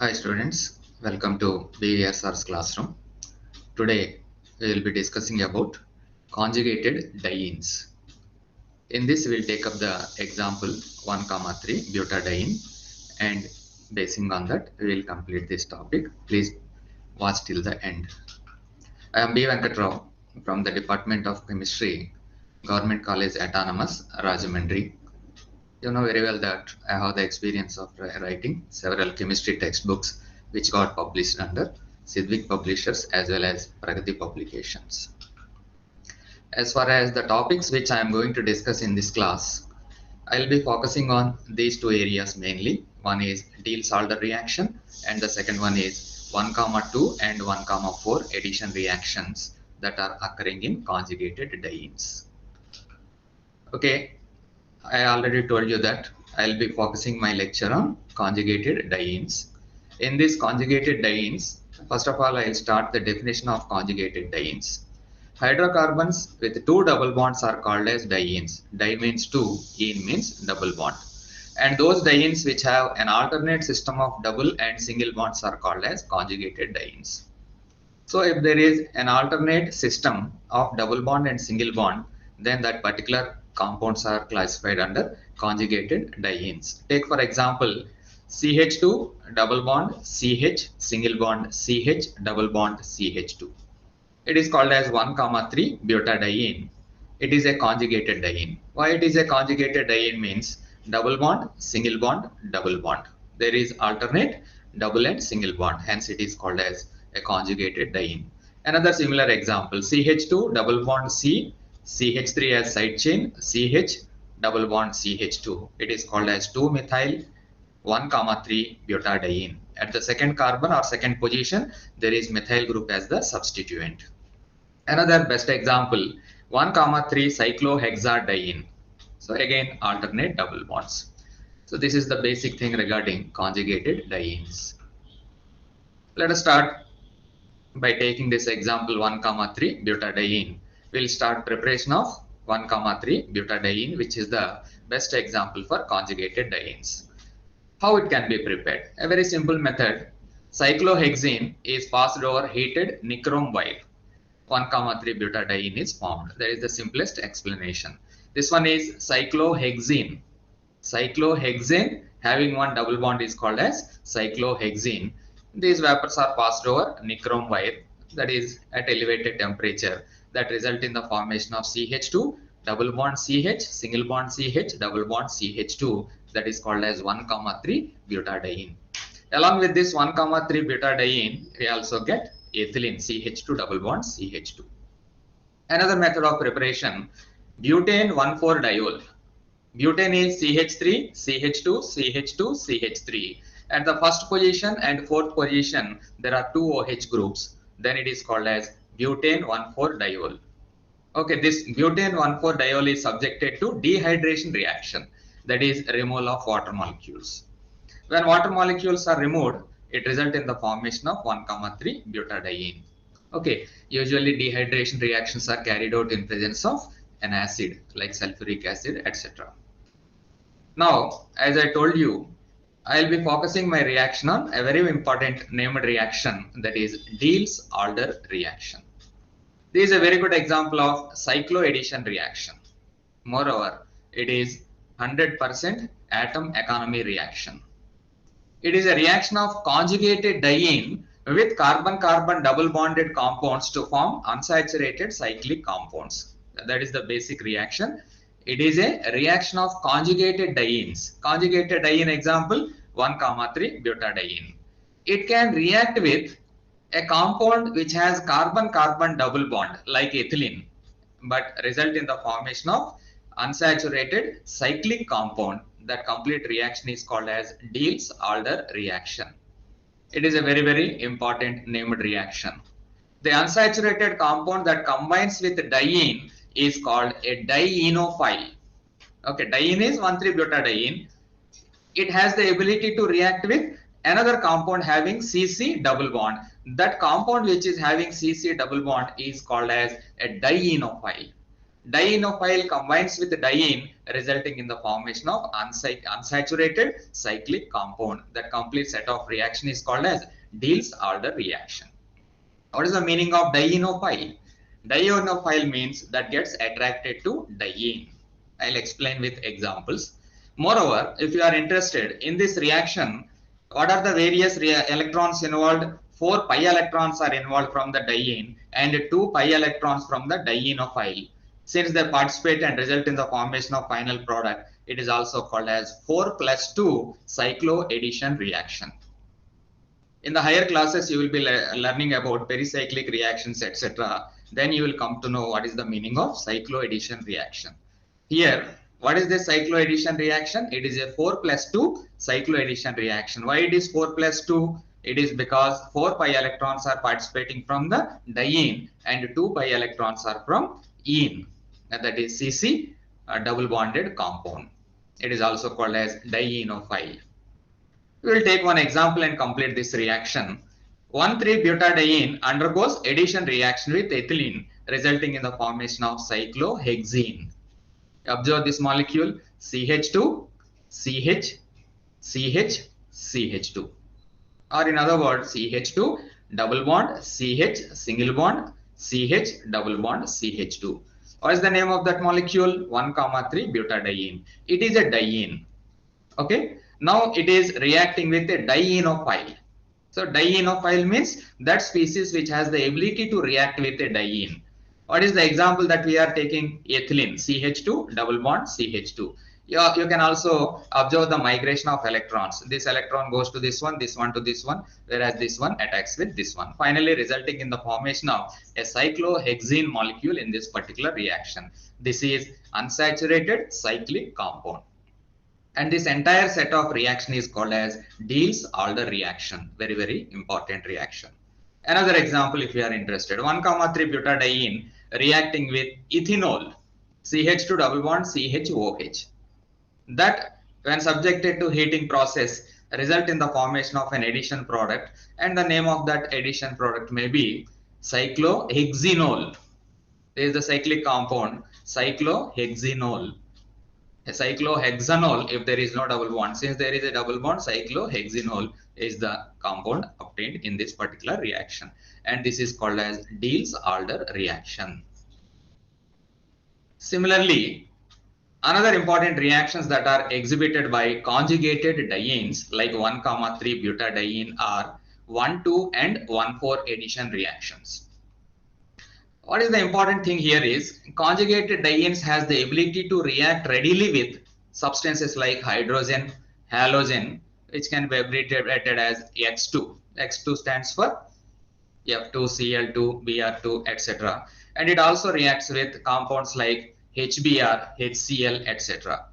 Hi students, welcome to BVSR's classroom. Today we will be discussing about conjugated dienes. In this we will take up the example 1, 3 butadiene, and basing on that we will complete this topic. Please watch till the end. I am B. Venkatrao from the Department of Chemistry, Government College Autonomous, Rajahmundry. You know very well that I have the experience of writing several chemistry textbooks which got published under Sidvik Publishers as well as Pragati Publications. As far as the topics which I am going to discuss in this class, I will be focusing on these two areas mainly. One is Diels-Alder reaction and the second one is 1, 2 and 1, 4 addition reactions that are occurring in conjugated dienes. Okay, I already told you that I'll be focusing my lecture on conjugated dienes. In this conjugated dienes, first of all, I'll start the definition of conjugated dienes. Hydrocarbons with two double bonds are called as dienes. Di means two, ene means double bond. And those dienes which have an alternate system of double and single bonds are called as conjugated dienes. So if there is an alternate system of double bond and single bond, then that particular compounds are classified under conjugated dienes. Take for example CH2 double bond CH single bond CH double bond CH2. It is called as 1, 3 butadiene. It is a conjugated diene. Why it is a conjugated diene means double bond, single bond, double bond. There is alternate double and single bond. Hence it is called as a conjugated diene. Another similar example, CH2 double bond C, CH3 as side chain, CH double bond CH2. It is called as 2-methyl 1, 3 butadiene. At the second carbon or second position, there is methyl group as the substituent. Another best example, 1, 3 cyclohexadiene. So again, alternate double bonds. So this is the basic thing regarding conjugated dienes. Let us start by taking this example 1, 3 butadiene. We'll start preparation of 1, 3 butadiene, which is the best example for conjugated dienes. How it can be prepared? A very simple method. Cyclohexene is passed over heated nichrome wire. 1, 3 butadiene is formed. That is the simplest explanation. This one is cyclohexene. Cyclohexane having one double bond is called as cyclohexene. These vapors are passed over nichrome wire, that is at elevated temperature, that result in the formation of CH2 double bond CH single bond CH double bond CH2, that is called as 1, 3 butadiene. Along with this 1, 3 butadiene, we also get ethylene CH2 double bond CH2. Another method of preparation, butane 1,4-diol. Butane is CH3, CH2, CH2, CH3. At the first position and fourth position, there are two OH groups. Then it is called as butane 1,4-diol. Okay, this butane 1,4-diol is subjected to dehydration reaction, that is removal of water molecules. When water molecules are removed, it results in the formation of 1, 3 butadiene. Okay, usually dehydration reactions are carried out in presence of an acid like sulfuric acid, etc. Now, as I told you, I'll be focusing my reaction on a very important named reaction, that is Diels-Alder reaction. This is a very good example of cycloaddition reaction. Moreover, it is 100% atom economy reaction. It is a reaction of conjugated diene with carbon-carbon double bonded compounds to form unsaturated cyclic compounds. That is the basic reaction. It is a reaction of conjugated dienes. Conjugated diene example 1, 3 butadiene. It can react with a compound which has carbon-carbon double bond like ethylene, but result in the formation of unsaturated cyclic compound. That complete reaction is called as Diels-Alder reaction. It is a very, very important named reaction. The unsaturated compound that combines with diene is called a dienophile. Okay, diene is 1,3-butadiene. It has the ability to react with another compound having CC double bond. That compound which is having CC double bond is called as a dienophile. Dienophile combines with diene, resulting in the formation of unsaturated cyclic compound. That complete set of reaction is called as Diels-Alder reaction. What is the meaning of dienophile? Dienophile means that gets attracted to diene. I'll explain with examples. Moreover, if you are interested in this reaction, what are the various electrons involved? 4 pi electrons are involved from the diene and 2 pi electrons from the dienophile. Since they participate and result in the formation of final product, it is also called as 4+2 cycloaddition reaction. In the higher classes, you will be learning about pericyclic reactions, etc. Then you will come to know what is the meaning of cycloaddition reaction. Here, what is this cycloaddition reaction? It is a 4+2 cycloaddition reaction. Why it is 4+2? It is because 4 pi electrons are participating from the diene and 2 pi electrons are from ene. That is CC, a double bonded compound. It is also called as dienophile. We will take one example and complete this reaction. 1,3-butadiene undergoes addition reaction with ethylene, resulting in the formation of cyclohexene. Observe this molecule CH2, CH, CH, CH2. Or in other words, CH2, double bond, CH, single bond, CH, double bond, CH2. What is the name of that molecule? 1,3-butadiene. It is a diene. Okay. Now it is reacting with a dienophile. So dienophile means that species which has the ability to react with a diene. What is the example that we are taking? Ethylene, CH2, double bond, CH2. You can also observe the migration of electrons. This electron goes to this one to this one, whereas this one attacks with this one, finally resulting in the formation of a cyclohexene molecule in this particular reaction. This is unsaturated cyclic compound. And this entire set of reaction is called as Diels-Alder reaction. Very, very important reaction. Another example, if you are interested, 1,3-butadiene reacting with ethanol, CH2 double bond, CHOH. That, when subjected to heating process, result in the formation of an addition product, and the name of that addition product may be cyclohexenol. There is the cyclic compound cyclohexenol. A cyclohexanol if there is no double bond. Since there is a double bond, cyclohexenol is the compound obtained in this particular reaction, and this is called as Diels-Alder reaction. Similarly, another important reactions that are exhibited by conjugated dienes like 1,3-butadiene are 1,2 and 1,4 addition reactions. What is the important thing here is conjugated dienes has the ability to react readily with substances like hydrogen, halogen, which can be abbreviated as X2. X2 stands for F2, Cl2, Br2, etc. And it also reacts with compounds like HBr, HCl, etc.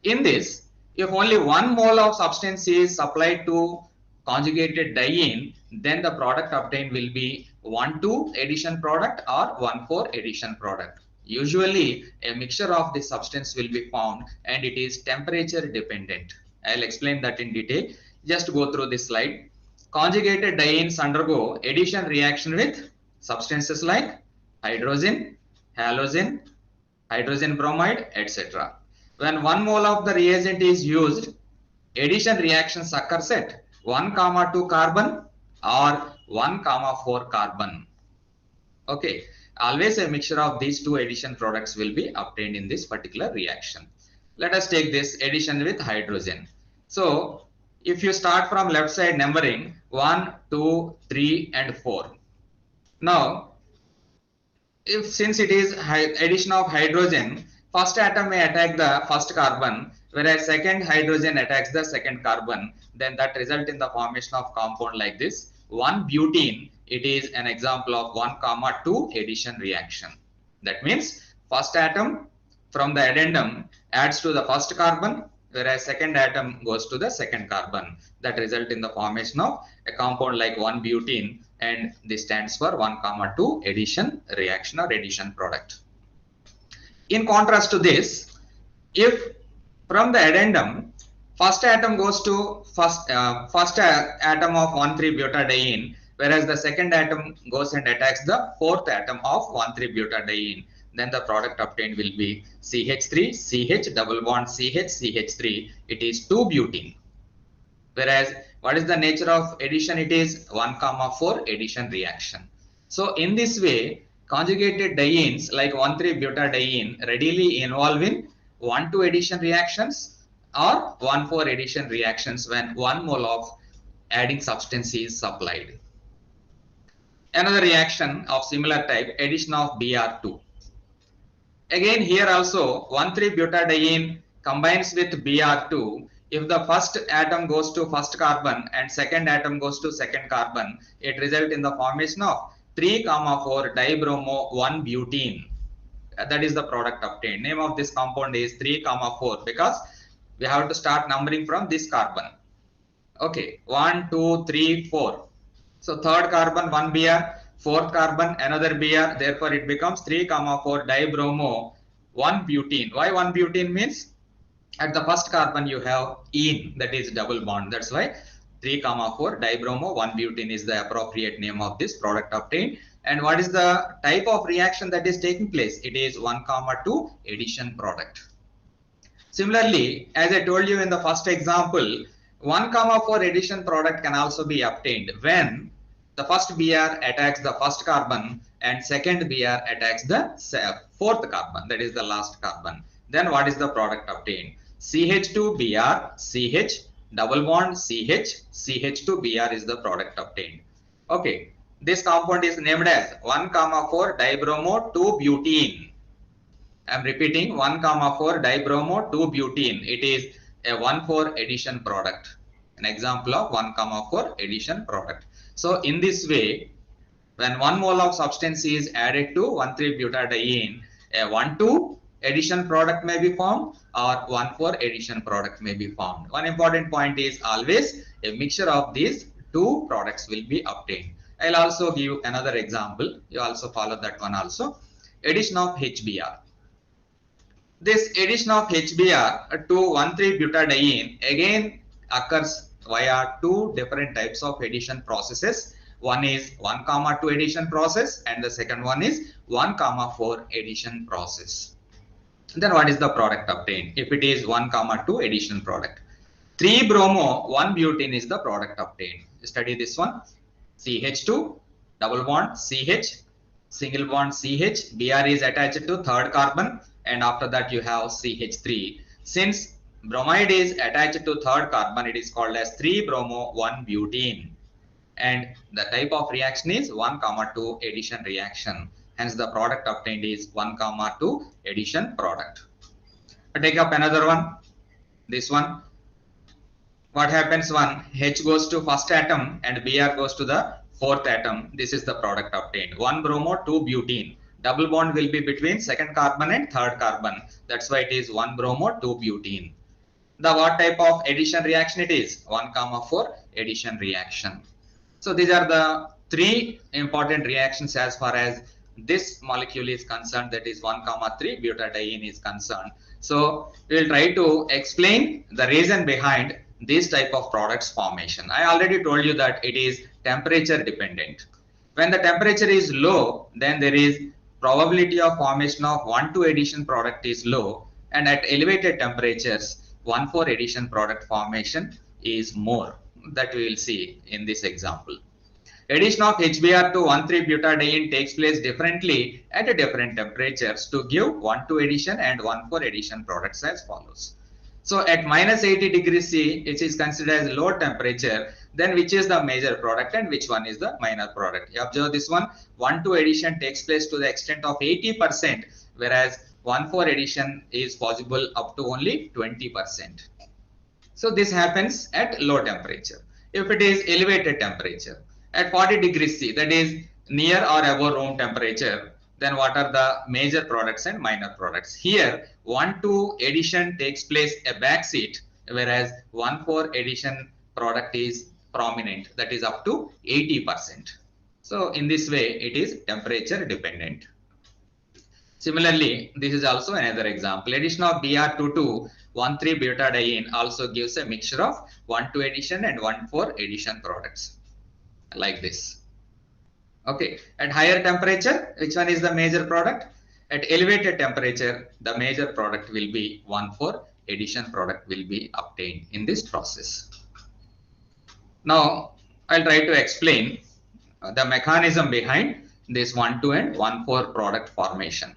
In this, if only 1 mole of substance is supplied to conjugated diene, then the product obtained will be 1,2 addition product or 1,4 addition product. Usually, a mixture of this substance will be found and it is temperature dependent. I'll explain that in detail. Just go through this slide. Conjugated dienes undergo addition reaction with substances like hydrogen, halogen, hydrogen bromide, etc. When 1 mole of the reagent is used, addition reactions occurs at 1,2 carbon or 1,4 carbon. Okay, always a mixture of these 2 addition products will be obtained in this particular reaction. Let us take this addition with hydrogen. So, if you start from left side numbering 1, 2, 3 and 4. Now, since it is addition of hydrogen, first atom may attack the first carbon, whereas second hydrogen attacks the second carbon. Then that result in the formation of compound like this 1-butene. It is an example of 1,2 addition reaction. That means first atom from the addendum adds to the first carbon, whereas second atom goes to the second carbon. That result in the formation of a compound like 1-butene, and this stands for 1,2 addition reaction or addition product. In contrast to this, if from the addendum first atom goes to first atom of 1,3-butadiene, whereas the second atom goes and attacks the fourth atom of 1,3-butadiene, then the product obtained will be CH3, CH double bond CH, CH3. It is 2-butene. Whereas what is the nature of addition? It is 1,4 addition reaction. So in this way, conjugated dienes like 1,3-butadiene readily involve in 1,2 addition reactions or 1,4 addition reactions when 1 mole of adding substance is supplied. Another reaction of similar type, addition of Br2. Again here also 1,3-butadiene combines with Br2. If the first atom goes to first carbon and second atom goes to second carbon, it results in the formation of 3,4 dibromo 1-butene. That is the product obtained. Name of this compound is 3,4 because we have to start numbering from this carbon. Okay, 1, 2, 3, 4. So third carbon 1 Br, fourth carbon another Br, therefore it becomes 3,4 dibromo 1-butene. Why 1-butene means at the first carbon you have ene, that is double bond. That's why 3,4 dibromo 1-butene is the appropriate name of this product obtained. And what is the type of reaction that is taking place? It is 1,2 addition product. Similarly, as I told you in the first example, 1,4 addition product can also be obtained when the first Br attacks the first carbon and second Br attacks the fourth carbon, that is the last carbon. Then what is the product obtained? CH2Br, CH, double bond CH, CH2Br is the product obtained. Okay, this compound is named as 1,4 dibromo 2-butene. I am repeating 1,4 dibromo 2-butene. It is a 1,4 addition product. An example of 1,4 addition product. So in this way, when 1 mole of substance is added to 1,3-butadiene, a 1,2 addition product may be formed or 1,4 addition product may be formed. One important point is always a mixture of these two products will be obtained. I'll also give another example. You also follow that one also. Addition of HBr. This addition of HBr to 1,3-butadiene again occurs via two different types of addition processes. One is 1,2 addition process and the second one is 1,4 addition process. Then what is the product obtained? If it is 1,2 addition product, 3-bromo 1-butene is the product obtained. Study this one. CH2 double bond CH, single bond CH, Br is attached to third carbon and after that you have CH3. Since bromide is attached to third carbon, it is called as 3-bromo 1-butene. And the type of reaction is 1,2 addition reaction. Hence the product obtained is 1,2 addition product. I take up another one. This one. What happens when H goes to first atom and Br goes to the fourth atom? This is the product obtained. 1-bromo 2-butene. Double bond will be between second carbon and third carbon. That's why it is 1-bromo 2-butene. The what type of addition reaction it is? 1,4 addition reaction. So these are the three important reactions as far as this molecule is concerned, that is 1,3-butadiene is concerned. So we will try to explain the reason behind this type of products formation. I already told you that it is temperature dependent. When the temperature is low, then there is probability of formation of 1,2 addition product is low, and at elevated temperatures 1,4 addition product formation is more. That we will see in this example. Addition of HBr to 1,3-butadiene takes place differently at different temperatures to give 1,2 addition and 1,4 addition products as follows. So at minus 80 degrees C, it is considered as low temperature. Then which is the major product and which one is the minor product? You observe this one. 1,2 addition takes place to the extent of 80%, whereas 1,4 addition is possible up to only 20%. So this happens at low temperature. If it is elevated temperature, at 40 degrees C, that is near or above room temperature, then what are the major products and minor products? Here 1,2 addition takes place a backseat, whereas 1,4 addition product is prominent, that is up to 80%. So in this way it is temperature dependent. Similarly, this is also another example. Addition of Br2 to 1,3-butadiene also gives a mixture of 1,2 addition and 1,4 addition products like this. Okay, at higher temperature, which one is the major product? at elevated temperature, the major product will be 1,4 addition product will be obtained in this process. Now, I'll try to explain the mechanism behind this 1,2 and 1,4 product formation.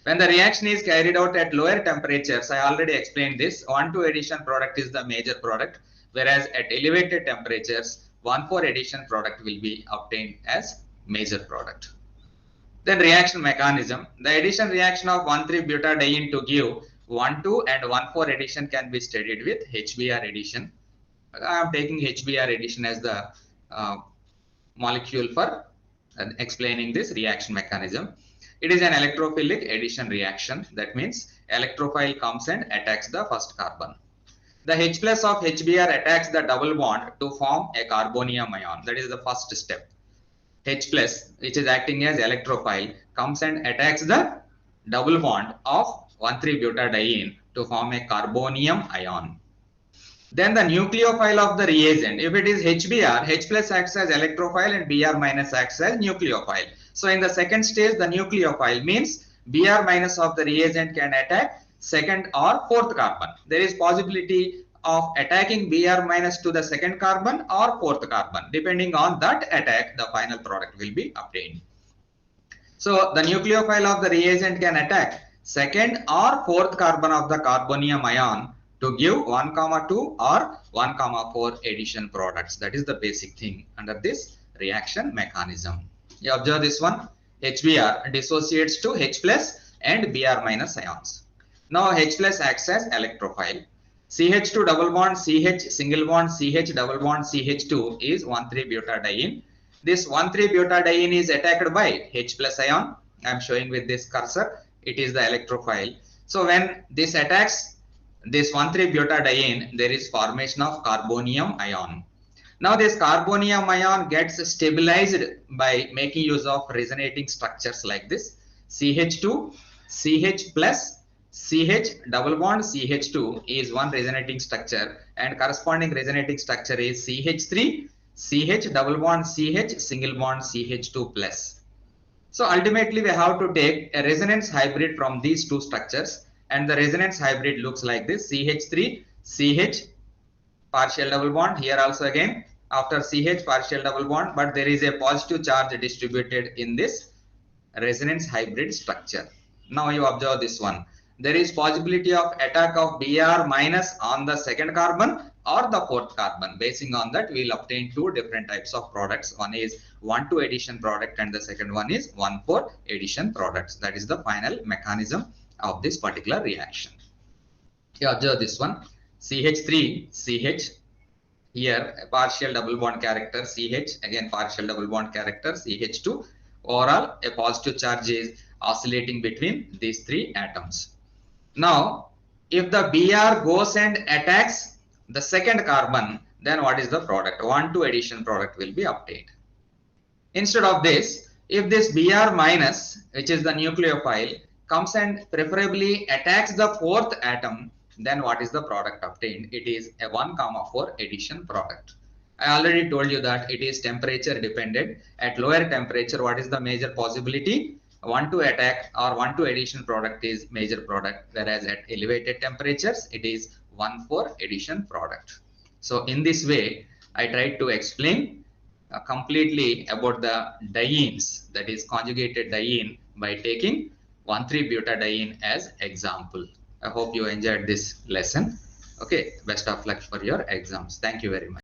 When the reaction is carried out at lower temperatures, I already explained this, 1,2 addition product is the major product, whereas at elevated temperatures, 1,4 addition product will be obtained as major product. Then reaction mechanism. The addition reaction of 1,3-butadiene to give 1,2 and 1,4 addition can be studied with HBr addition. I am taking HBr addition as the molecule for explaining this reaction mechanism. It is an electrophilic addition reaction. That means electrophile comes and attacks the first carbon. The H plus of HBr attacks the double bond to form a carbonium ion. That is the first step. H plus, which is acting as electrophile, comes and attacks the double bond of 1,3-butadiene to form a carbonium ion. Then the nucleophile of the reagent, if it is HBr, H plus acts as electrophile and Br minus acts as nucleophile. So in the second stage, the nucleophile means Br minus of the reagent can attack second or fourth carbon. There is possibility of attacking Br minus to the second carbon or fourth carbon. Depending on that attack, the final product will be obtained. So the nucleophile of the reagent can attack second or fourth carbon of the carbonium ion to give 1, 2 or 1, 4 addition products. That is the basic thing under this reaction mechanism. You observe this one, HBr dissociates to H plus and Br minus ions. Now H plus acts as electrophile. CH2 double bond CH single bond CH double bond CH2 is 1,3-butadiene. This 1,3-butadiene is attacked by H plus ion. I am showing with this cursor. It is the electrophile. So when this attacks this 1,3-butadiene, there is formation of carbonium ion. Now this carbonium ion gets stabilized by making use of resonating structures like this. CH2, CH plus, CH double bond CH2 is one resonating structure, and corresponding resonating structure is CH3, CH double bond CH single bond CH2 plus. So ultimately we have to take a resonance hybrid from these two structures, and the resonance hybrid looks like this: CH3, CH partial double bond, here also again after CH partial double bond, but there is a positive charge distributed in this resonance hybrid structure. Now you observe this one. There is possibility of attack of Br minus on the second carbon or the fourth carbon. Basing on that, we will obtain two different types of products. One is 1,2 addition product and the second one is 1,4 addition products. That is the final mechanism of this particular reaction. You observe this one, CH3, CH, here a partial double bond character, CH, again partial double bond character, CH2. Overall, a positive charge is oscillating between these three atoms. Now, if the Br goes and attacks the second carbon, then what is the product? 1,2 addition product will be obtained. Instead of this, if this Br minus, which is the nucleophile, comes and preferably attacks the fourth atom, then what is the product obtained? It is a 1, 4 addition product. I already told you that it is temperature dependent. At lower temperature, what is the major possibility? 1,2 attack or 1,2 addition product is major product, whereas at elevated temperatures, it is 1,4 addition product. So in this way, I tried to explain completely about the dienes, that is conjugated diene, by taking 1,3-butadiene as example. I hope you enjoyed this lesson. Okay, best of luck for your exams. Thank you very much.